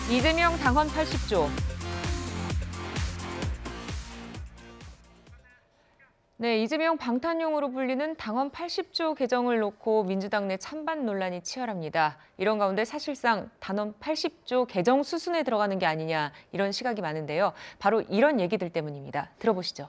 이재명 당헌 80조. 네, 이재명 방탄용으로 불리는 당헌 80조 개정을 놓고 민주당 내 찬반 논란이 치열합니다. 이런 가운데 사실상 당헌 80조 개정 수순에 들어가는 게 아니냐 이런 시각이 많은데요. 바로 이런 얘기들 때문입니다. 들어보시죠.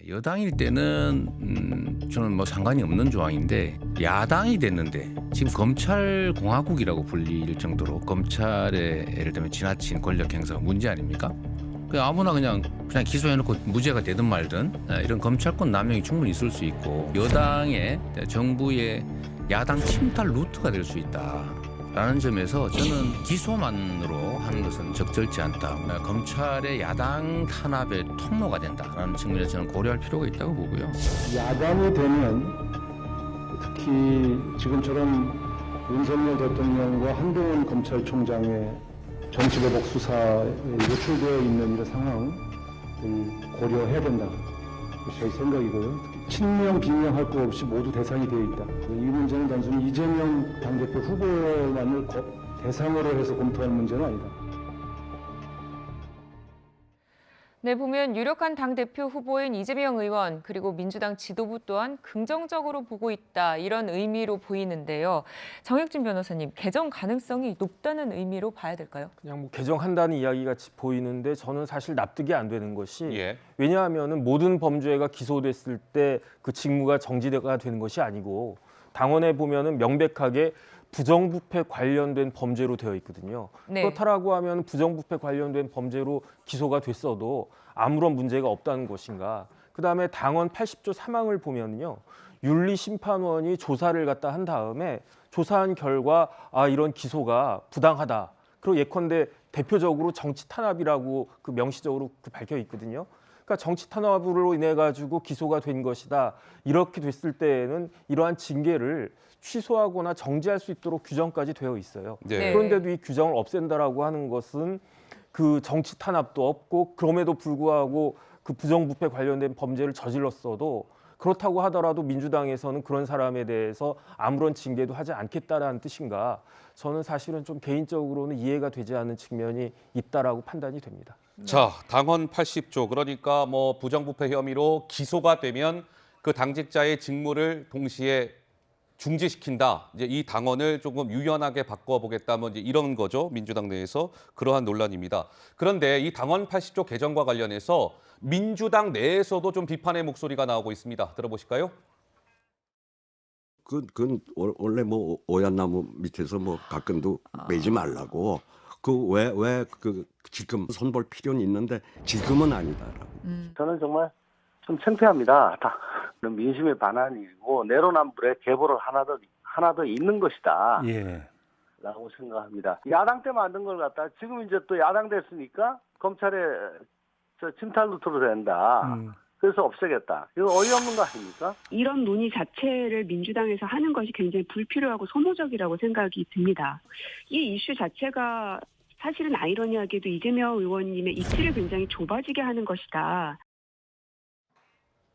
여당일 때는 저는 뭐 상관이 없는 조항인데 야당이 됐는데 지금 검찰공화국이라고 불릴 정도로 검찰의 예를 들면 지나친 권력 행사가 문제 아닙니까? 그 아무나 그냥 기소해놓고 무죄가 되든 말든 이런 검찰권 남용이 충분히 있을 수 있고 여당의 정부의 야당 침탈 루트가 될 수 있다라는 점에서 저는 기소만으로 하는 것은 적절치 않다. 검찰의 야당 탄압의 통로가 된다라는 측면에서 저는 고려할 필요가 있다고 보고요. 야당이 되면 특히 지금처럼 윤석열 대통령과 한동훈 검찰총장의 정치보복 수사에 노출되어 있는 이런 상황을 고려해야 된다. 제 생각이고요. 친명, 비명할 거 없이 모두 대상이 되어 있다. 이 문제는 단순히 이재명 당대표 후보만을 대상으로 해서 검토하는 문제는 아니다. 네, 보면 유력한 당대표 후보인 이재명 의원 그리고 민주당 지도부 또한 긍정적으로 보고 있다 이런 의미로 보이는데요. 정혁진 변호사님, 개정 가능성이 높다는 의미로 봐야 될까요? 그냥 뭐 개정한다는 이야기 같이 보이는데 저는 사실 납득이 안 되는 것이 왜냐하면은 모든 범죄가 기소됐을 때 그 직무가 정지가 되는 것이 아니고 당원에 보면은 명백하게 부정부패 관련된 범죄로 되어 있거든요. 네. 그렇다라고 하면 부정부패 관련된 범죄로 기소가 됐어도 아무런 문제가 없다는 것인가. 그다음에 당원 80조 3항을 보면요. 윤리심판원이 조사를 갖다 한 다음에 조사한 결과 이런 기소가 부당하다. 그리고 예컨대 대표적으로 정치 탄압이라고 그 명시적으로 밝혀 있거든요. 그러니까 정치 탄압으로 인해 가지고 기소가 된 것이다. 이렇게 됐을 때에는 이러한 징계를 취소하거나 정지할 수 있도록 규정까지 되어 있어요. 네. 그런데도 이 규정을 없앤다라고 하는 것은 그 정치 탄압도 없고 그럼에도 불구하고 그 부정부패 관련된 범죄를 저질렀어도 그렇다고 하더라도 민주당에서는 그런 사람에 대해서 아무런 징계도 하지 않겠다라는 뜻인가? 저는 사실은 좀 개인적으로는 이해가 되지 않는 측면이 있다라고 판단이 됩니다. 자, 당헌 80조 그러니까 뭐 부정부패 혐의로 기소가 되면 그 당직자의 직무를 동시에 중지시킨다. 이제 이 당헌을 조금 유연하게 바꿔보겠다. 뭐 이제 이런 거죠. 민주당 내에서 그러한 논란입니다. 그런데 이 당헌 80조 개정과 관련해서 민주당 내에서도 좀 비판의 목소리가 나오고 있습니다. 들어보실까요? 그건 원래 뭐 오얏나무 밑에서 뭐 가끔도 매지 말라고. 왜 지금 손볼 필요는 있는데 지금은 아니다라고. 저는 정말 좀 창피합니다. 다 민심의 반환이고 내로남불에 계보를 하나 더 있는 것이다. 라고 생각합니다. 야당 때 만든 걸 갖다 지금 이제 또 야당 됐으니까 검찰에 침탈 루트로 된다. 그래서 없애겠다. 이거 어이없는 거 아닙니까? 이런 논의 자체를 민주당에서 하는 것이 굉장히 불필요하고 소모적이라고 생각이 듭니다. 이 이슈 자체가 사실은 아이러니하게도 이재명 의원님의 입지를 굉장히 좁아지게 하는 것이다.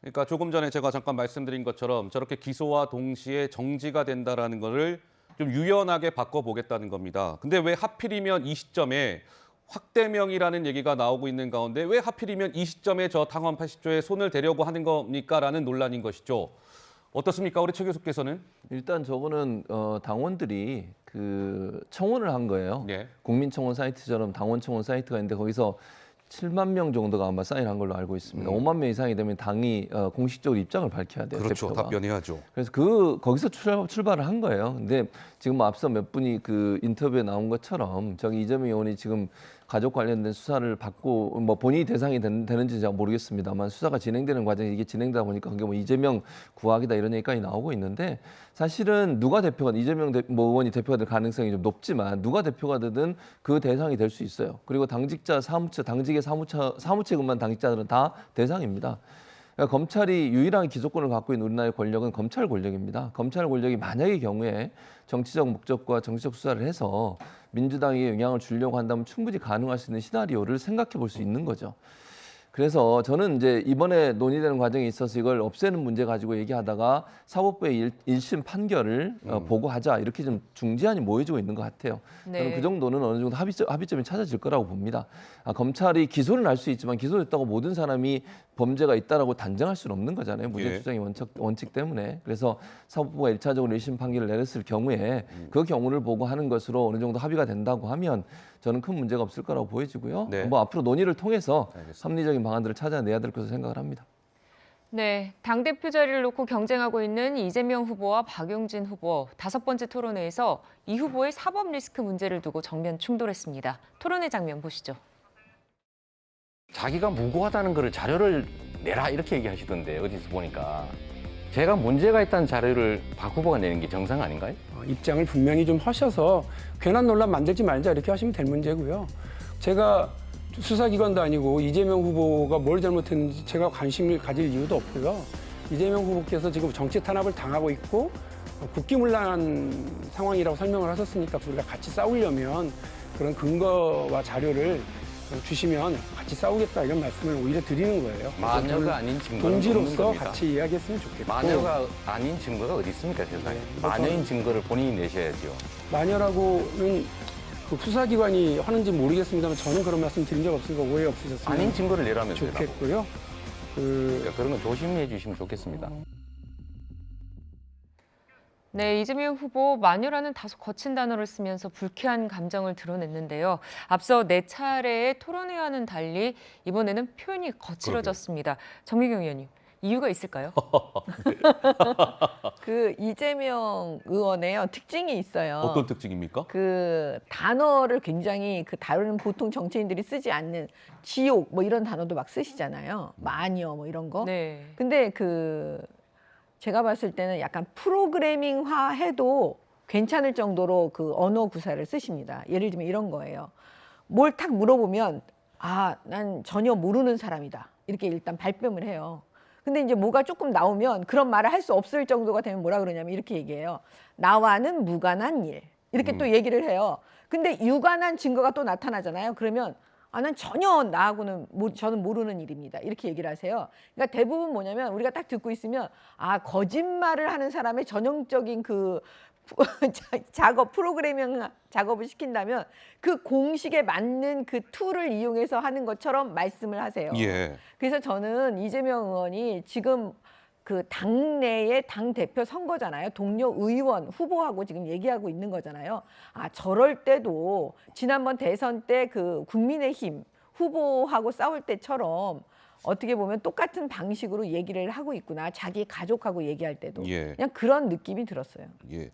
그러니까 조금 전에 제가 잠깐 말씀드린 것처럼 저렇게 기소와 동시에 정지가 된다라는 거를 좀 유연하게 바꿔보겠다는 겁니다. 근데 왜 하필이면 이 시점에 확대명이라는 얘기가 나오고 있는 가운데 왜 하필이면 이 시점에 저 당헌 80조에 손을 대려고 하는 겁니까라는 논란인 것이죠. 어떻습니까? 우리 최 교수께서는? 일단 저거는 당원들이 그 청원을 한 거예요. 국민청원 사이트처럼 당원청원 사이트가 있는데 거기서 7만 명 정도가 아마 사인한 걸로 알고 있습니다. 5만 명 이상이 되면 당이 공식적으로 입장을 밝혀야 돼요. 그렇죠. 대표가. 답변해야죠. 그래서 거기서 출발을 한 거예요. 근데 지금 뭐 앞서 몇 분이 그 인터뷰에 나온 것처럼 저기 이재명 의원이 지금 가족 관련된 수사를 받고 뭐 본인이 대상이 되는지 제가 모르겠습니다만 수사가 진행되는 과정에 이게 진행되다 보니까 그게 뭐 이재명 구학이다 이런 얘기까지 나오고 있는데 사실은 누가 대표가 이재명 의원이 대표가 될 가능성이 좀 높지만 누가 대표가 되든 그 대상이 될 수 있어요. 그리고 당직자 사무처 당직의 사무처에 근무한 당직자들은 다 대상입니다. 그러니까 검찰이 유일한 기소권을 갖고 있는 우리나라의 권력은 검찰 권력입니다. 검찰 권력이 만약의 경우에 정치적 목적과 정치적 수사를 해서 민주당에 영향을 주려고 한다면 충분히 가능할 수 있는 시나리오를 생각해 볼 수 있는 거죠. 그래서 저는 이제 이번에 논의되는 과정에 있어서 이걸 없애는 문제 가지고 얘기하다가 사법부의 1심 판결을 보고하자 이렇게 좀 중재안이 모여지고 있는 것 같아요. 네. 저는 그 정도는 어느 정도 합의점이 찾아질 거라고 봅니다. 검찰이 기소는 할 수 있지만 기소됐다고 모든 사람이 범죄가 있다라고 단정할 수는 없는 거잖아요. 무죄 추정의 원칙 때문에. 그래서 사법부가 1차적으로 1심 판결을 내렸을 경우에 그 경우를 보고 하는 것으로 어느 정도 합의가 된다고 하면 저는 큰 문제가 없을 거라고 보여지고요. 네. 뭐 앞으로 논의를 통해서 알겠습니다. 합리적인 방안들을 찾아내야 될 것으로 생각을 합니다. 네, 당대표 자리를 놓고 경쟁하고 있는 이재명 후보와 박용진 후보. 5번째 토론회에서 이 후보의 사법 리스크 문제를 두고 정면 충돌했습니다. 토론회 장면 보시죠. 자기가 무고하다는 거를 자료를 내라 이렇게 얘기하시던데 어디서 보니까 제가 문제가 있다는 자료를 박 후보가 내는 게 정상 아닌가요? 입장을 분명히 좀 하셔서 괜한 논란 만들지 말자 이렇게 하시면 될 문제고요. 제가 수사기관도 아니고 이재명 후보가 뭘 잘못했는지 제가 관심을 가질 이유도 없고요. 이재명 후보께서 지금 정치 탄압을 당하고 있고 국기문란한 상황이라고 설명을 하셨으니까 우리가 같이 싸우려면 그런 근거와 자료를 주시면 같이 싸우겠다 이런 말씀을 오히려 드리는 거예요. 마녀가 아닌 증거는 없는 동지로서 겁니다. 같이 이야기했으면 좋겠고. 마녀가 아닌 증거가 어디 있습니까 세상에. 네, 마녀인 증거를 본인이 내셔야죠. 마녀라고는 그 수사기관이 하는지 모르겠습니다만 저는 그런 말씀 드린 적 없으니까 오해 없으셨으면 아닌 증거를 내라면 좋겠고요. 그러니까 그런 건 조심해 주시면 좋겠습니다. 네, 이재명 후보 마녀라는 다소 거친 단어를 쓰면서 불쾌한 감정을 드러냈는데요. 앞서 4차례의 토론회와는 달리 이번에는 표현이 거칠어졌습니다. 정미경 의원님, 이유가 있을까요? 그 이재명 의원의 특징이 있어요. 어떤 특징입니까? 그 단어를 굉장히 그 다루는 보통 정치인들이 쓰지 않는 지옥 뭐 이런 단어도 막 쓰시잖아요. 마녀 뭐 이런 거. 네. 근데 그 제가 봤을 때는 약간 프로그래밍화 해도 괜찮을 정도로 그 언어 구사를 쓰십니다. 예를 들면 이런 거예요. 뭘 탁 물어보면 아, 난 전혀 모르는 사람이다. 이렇게 일단 발뺌을 해요. 근데 이제 뭐가 조금 나오면 그런 말을 할 수 없을 정도가 되면 뭐라 그러냐면 이렇게 얘기해요. 나와는 무관한 일. 이렇게 또 얘기를 해요. 근데 유관한 증거가 또 나타나잖아요. 그러면 아, 난 전혀 나하고는 저는 모르는 일입니다. 이렇게 얘기를 하세요. 그러니까 대부분 뭐냐면 우리가 딱 듣고 있으면 아, 거짓말을 하는 사람의 전형적인 그 작업, 프로그래밍 작업을 시킨다면 그 공식에 맞는 그 툴을 이용해서 하는 것처럼 말씀을 하세요. 예. 그래서 저는 이재명 의원이 지금 그 당내의 당대표 선거잖아요. 동료 의원 후보하고 지금 얘기하고 있는 거잖아요. 아, 저럴 때도 지난번 대선 때 그 국민의힘 후보하고 싸울 때처럼 어떻게 보면 똑같은 방식으로 얘기를 하고 있구나. 자기 가족하고 얘기할 때도. 예. 그냥 그런 느낌이 들었어요. 예.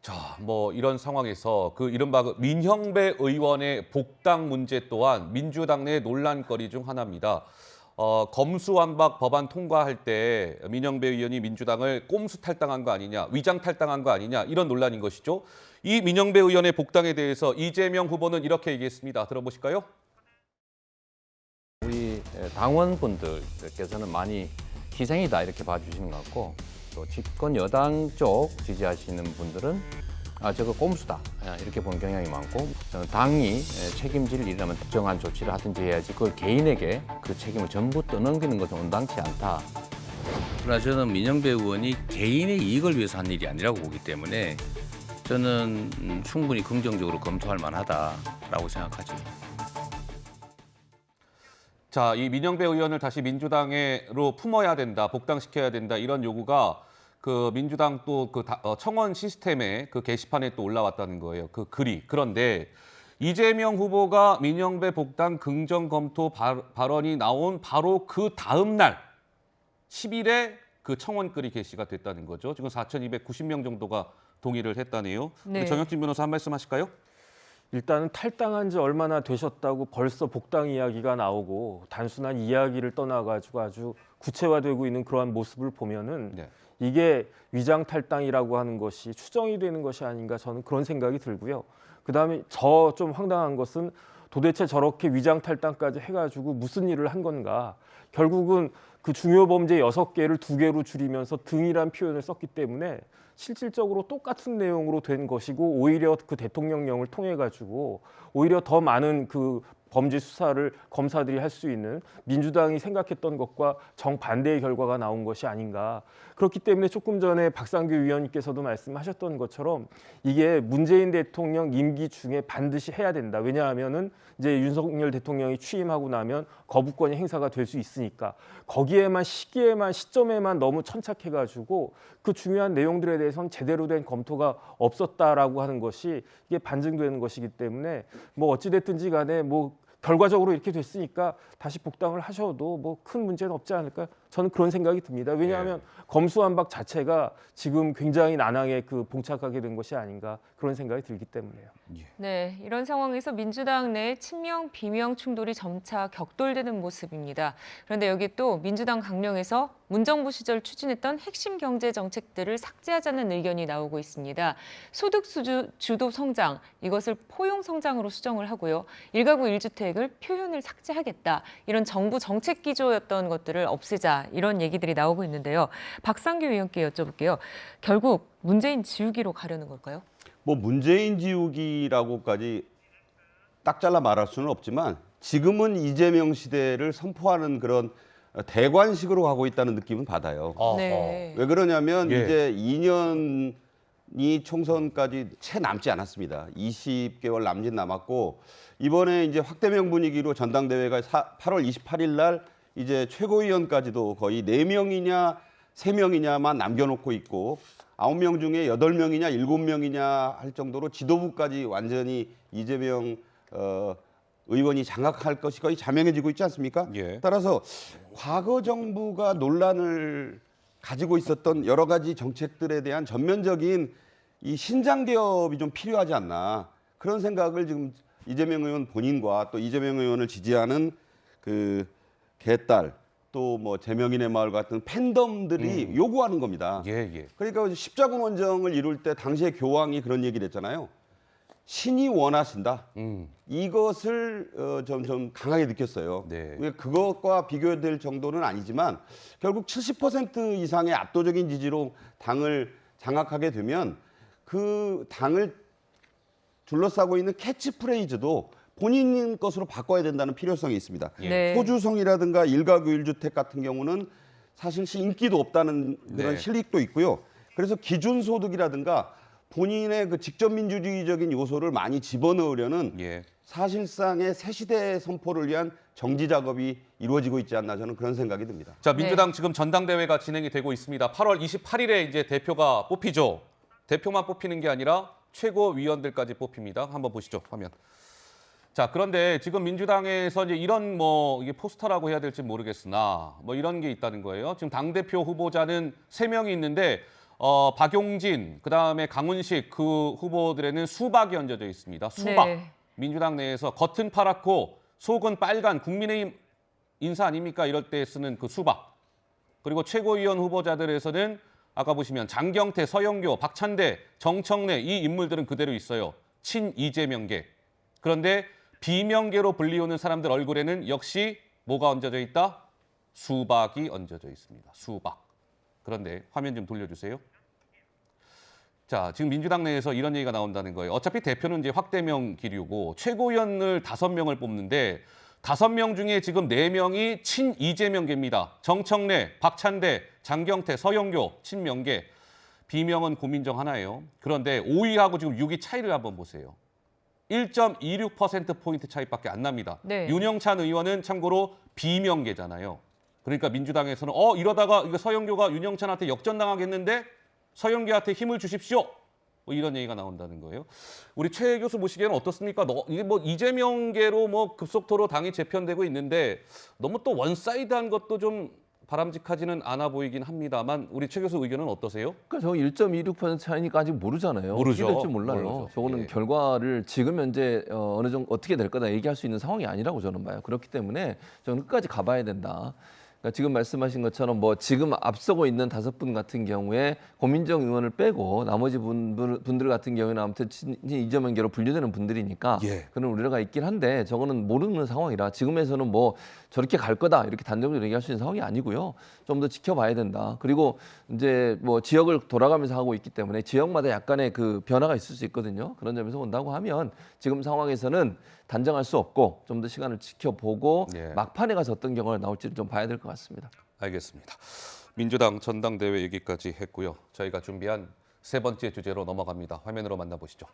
자, 뭐 이런 상황에서 그 이른바 민형배 의원의 복당 문제 또한 민주당 내 논란거리 중 하나입니다. 검수완박 법안 통과할 때 민형배 의원이 민주당을 꼼수 탈당한 거 아니냐, 위장 탈당한 거 아니냐 이런 논란인 것이죠. 이 민형배 의원의 복당에 대해서 이재명 후보는 이렇게 얘기했습니다. 들어보실까요? 우리 당원분들께서는 많이 희생이다 이렇게 봐주시는 것 같고 또 집권 여당 쪽 지지하시는 분들은 아 저거 꼼수다 이렇게 보는 경향이 많고 저는 당이 책임질 일이라면 특정한 조치를 하든지 해야지 그걸 개인에게 그 책임을 전부 떠넘기는 것은 온당치 않다. 그러나 저는 민형배 의원이 개인의 이익을 위해서 한 일이 아니라고 보기 때문에 저는 충분히 긍정적으로 검토할 만하다라고 생각하죠. 자, 이 민형배 의원을 다시 민주당으로 품어야 된다, 복당시켜야 된다 이런 요구가 그 민주당 또 그 청원 시스템에 그 게시판에 또 올라왔다는 거예요. 그 글이. 그런데 이재명 후보가 민형배 복당 긍정 검토 발언이 나온 바로 그 다음 날 10일에 그 청원 글이 게시가 됐다는 거죠. 지금 4,290명 정도가 동의를 했다네요. 네. 정혁진 변호사 한 말씀 하실까요? 일단은 탈당한 지 얼마나 되셨다고 벌써 복당 이야기가 나오고 단순한 이야기를 떠나가지고 아주 구체화되고 있는 그러한 모습을 보면은 네. 이게 위장 탈당이라고 하는 것이 추정이 되는 것이 아닌가 저는 그런 생각이 들고요. 그다음에 저 좀 황당한 것은 도대체 저렇게 위장 탈당까지 해가지고 무슨 일을 한 건가. 결국은 그 중요 범죄 6개를 2개로 줄이면서 등이란 표현을 썼기 때문에 실질적으로 똑같은 내용으로 된 것이고 오히려 그 대통령령을 통해 가지고 오히려 더 많은 그 범죄 수사를 검사들이 할 수 있는 민주당이 생각했던 것과 정반대의 결과가 나온 것이 아닌가. 그렇기 때문에 조금 전에 박상규 위원님께서도 말씀하셨던 것처럼 이게 문재인 대통령 임기 중에 반드시 해야 된다. 왜냐하면은 이제 윤석열 대통령이 취임하고 나면 거부권이 행사가 될 수 있으니까 거기에만 시기에만 시점에만 너무 천착해가지고 그 중요한 내용들에 대해서는 제대로 된 검토가 없었다라고 하는 것이 이게 반증되는 것이기 때문에 뭐 어찌됐든지 간에 뭐 결과적으로 이렇게 됐으니까 다시 복당을 하셔도 뭐 큰 문제는 없지 않을까 저는 그런 생각이 듭니다. 왜냐하면 검수완박 자체가 지금 굉장히 난항에 봉착하게 된 것이 아닌가 그런 생각이 들기 때문에요. 네, 이런 상황에서 민주당 내 친명 비명 충돌이 점차 격돌되는 모습입니다. 그런데 여기 또 민주당 강령에서 문정부 시절 추진했던 핵심 경제 정책들을 삭제하자는 의견이 나오고 있습니다. 소득 주도 성장, 이것을 포용 성장으로 수정을 하고요. 1가구 1주택을 표현을 삭제하겠다. 이런 정부 정책 기조였던 것들을 없애자. 이런 얘기들이 나오고 있는데요. 박상규 의원께 여쭤볼게요. 결국 문재인 지우기로 가려는 걸까요? 뭐 문재인 지우기라고까지 딱 잘라 말할 수는 없지만 지금은 이재명 시대를 선포하는 그런 대관식으로 가고 있다는 느낌은 받아요. 네. 왜 그러냐면 예. 이제 2년이 총선까지 채 남지 않았습니다. 20개월 남짓 남았고 이번에 이제 확대명 분위기로 전당대회가 8월 28일 날 이제 최고위원까지도 거의 4명이냐 3명이냐만 남겨놓고 있고 9명 중에 8명이냐 7명이냐 할 정도로 지도부까지 완전히 이재명 의원이 장악할 것이 거의 자명해지고 있지 않습니까? 예. 따라서 과거 정부가 논란을 가지고 있었던 여러 가지 정책들에 대한 전면적인 이 신장 개업이 좀 필요하지 않나 그런 생각을 지금 이재명 의원 본인과 또 이재명 의원을 지지하는 그 개딸 또 뭐 제명인의 마을 같은 팬덤들이 요구하는 겁니다. 예. 그러니까 십자군 원정을 이룰 때 당시에 교황이 그런 얘기를 했잖아요. 신이 원하신다. 이것을 좀 강하게 느꼈어요. 네. 그것과 비교될 정도는 아니지만 결국 70% 이상의 압도적인 지지로 당을 장악하게 되면 그 당을 둘러싸고 있는 캐치프레이즈도 본인 것으로 바꿔야 된다는 필요성이 있습니다. 네. 소주성이라든가 1가구 1주택 같은 경우는 사실 인기도 없다는 그런 네. 실익도 있고요. 그래서 기준소득이라든가 본인의 그 직접민주주의적인 요소를 많이 집어넣으려는 예. 사실상의 새시대 선포를 위한 정지 작업이 이루어지고 있지 않나 저는 그런 생각이 듭니다. 자, 민주당 지금 전당대회가 진행이 되고 있습니다. 8월 28일에 이제 대표가 뽑히죠. 대표만 뽑히는 게 아니라 최고위원들까지 뽑힙니다. 한번 보시죠, 화면. 자, 그런데 지금 민주당에서 이제 이런 이게 포스터라고 해야 될지 모르겠으나 이런 게 있다는 거예요. 지금 당대표 후보자는 3명이 있는데 박용진, 그다음에 강훈식 그 후보들에는 수박이 얹어져 있습니다. 수박. 네. 민주당 내에서 겉은 파랗고 속은 빨간 국민의힘 인사 아닙니까? 이럴 때 쓰는 그 수박. 그리고 최고위원 후보자들에서는 아까 보시면 장경태, 서영교, 박찬대, 정청래 이 인물들은 그대로 있어요. 친 이재명계. 그런데 비명계로 불리우는 사람들 얼굴에는 역시 뭐가 얹어져 있다? 수박이 얹어져 있습니다. 수박. 그런데 화면 좀 돌려주세요. 자, 지금 민주당 내에서 이런 얘기가 나온다는 거예요. 어차피 대표는 이제 확대명 기류고 최고위원을 5명을 뽑는데 5명 중에 지금 4명이 친 이재명계입니다. 정청래, 박찬대, 장경태, 서영교, 친명계. 비명은 고민정 하나예요. 그런데 5위하고 지금 6위 차이를 한번 보세요. 1.26%포인트 차이밖에 안 납니다. 네. 윤영찬 의원은 참고로 비명계잖아요. 그러니까 민주당에서는 이러다가 이거 서영교가 윤영찬한테 역전당하겠는데 서영교한테 힘을 주십시오. 이런 얘기가 나온다는 거예요. 우리 최 교수 보시기에는 어떻습니까? 이게 이재명계로 급속도로 당이 재편되고 있는데 너무 또 원사이드한 것도 좀 바람직하지는 않아 보이긴 합니다만 우리 최 교수 의견은 어떠세요? 그러니까 저 1.26% 차이니까 아직 모르잖아요. 모르죠. 어떻게 될지 몰라요. 모르죠. 저거는 예. 결과를 지금 현재 어느 정도 어떻게 될 거다 얘기할 수 있는 상황이 아니라고 저는 봐요. 그렇기 때문에 저는 끝까지 가봐야 된다. 그러니까 지금 말씀하신 것처럼 뭐 지금 앞서고 있는 5분 같은 경우에 고민정 의원을 빼고 나머지 분들 같은 경우에는 아무튼 이재명계로 분류되는 분들이니까 그런 우려가 있긴 한데 저거는 모르는 상황이라 지금에서는 뭐 저렇게 갈 거다 이렇게 단정적으로 얘기할 수 있는 상황이 아니고요. 좀 더 지켜봐야 된다. 그리고 이제 뭐 지역을 돌아가면서 하고 있기 때문에 지역마다 약간의 그 변화가 있을 수 있거든요. 그런 점에서 본다고 하면 지금 상황에서는 단정할 수 없고 좀 더 시간을 지켜보고 막판에 가서 어떤 결과가 나올지를 좀 봐야 될 것 같습니다. 알겠습니다. 민주당 전당대회 얘기까지 했고요. 저희가 준비한 세 번째 주제로 넘어갑니다. 화면으로 만나보시죠.